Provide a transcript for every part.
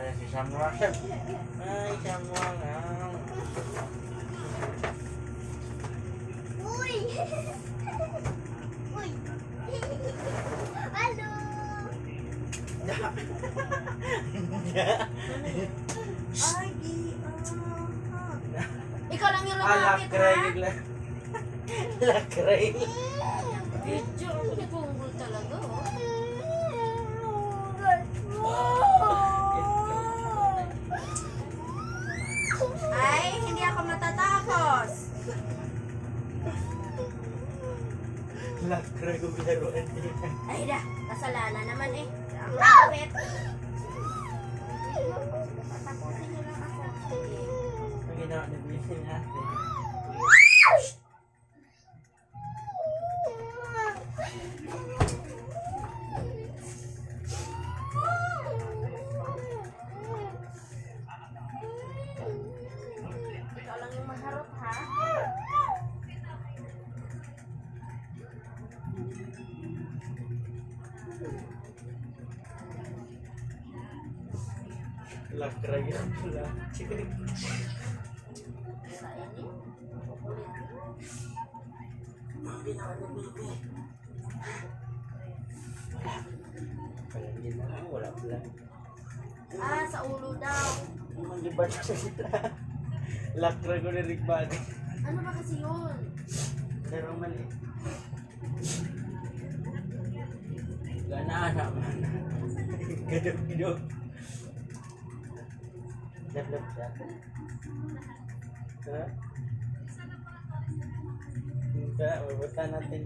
pa niya si Samuel. Ay, Samuel. Uy! Uy! Halo! Ay, di ikaw lang yung lumapit, Lakray. ha? Lakray. Medyo ako nagpunggol talaga, oh. Ay, hindi ako matatapos. Lakray ko bilaruan niya. Ay, kasalanan naman eh. Ang lapit. Patapusin niyo lang ako. Ang ginawa na bisin natin. Ikaw lang yung maharap, ha? Lakray yan pala. Sa inyo? Ulit. Ang ginawa na bibi. Kaya ginawa, wala pala. Ah, sa ulo daw. Ang libat sa sila. Lakray ko na rigbag. Ano ba kasi yun? Pero mali. Gana naman. Gadok-gadok. Lap-lap siya. Ha? Hindi, mabuta natin.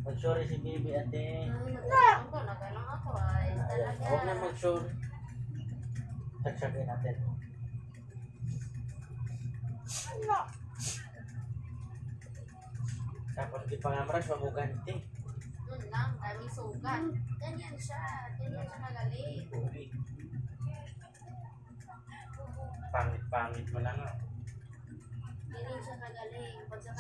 Mag-sorry si baby ate. Ay, nagtanong ko. Nagtanong ako. Ay, talaga. Huwag na mag-sorry. Sagsagin natin. Tapos di pa nga maras, mamuganti. Yun lang. Dami sugat. Ganyan siya. Ganyan siya magaling. Uy. Pangit-pangit mo lang ah. Ganyan siya magaling. Pag sa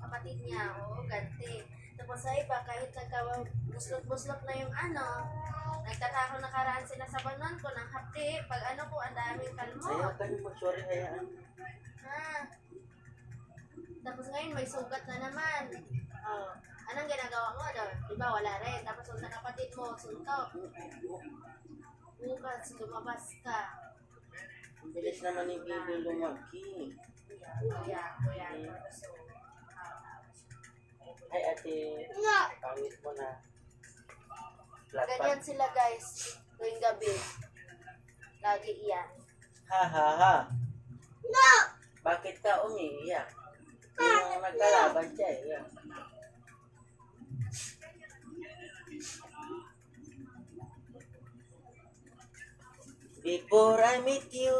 kapatid niya, oo, ganti. Tapos sa iba, kahit nagka-buslot-buslot na yung ano, nagtatako nakaraan sila sa banon ko ng hapdi. Pag ano po, ang daming Ayaw kalmot. ka na mag-sorry, hayaan. Ha? Tapos ngayon may sugat na naman. Oh. Anong ginagawa mo doon? Diba wala rin. Tapos kung sa kapatid mo, suntok. Bukas, lumabas ka. Ang bilis naman ni baby lumaki. Kuya. So, Ay ate, pangit mo na. ganyan sila guys. Tuwing gabi. Lagi iyan. Ha ha ha. No! Bakit ka umiiyak? Yung nagkalaban siya eh. Yan. Before I meet you.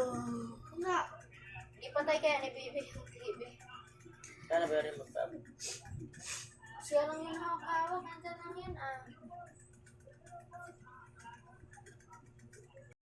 Ipatay kaya ni Bibi yung TV. Sana ba rin magsabi? Siya lang yung nakakawag. Nandyan lang yun ah.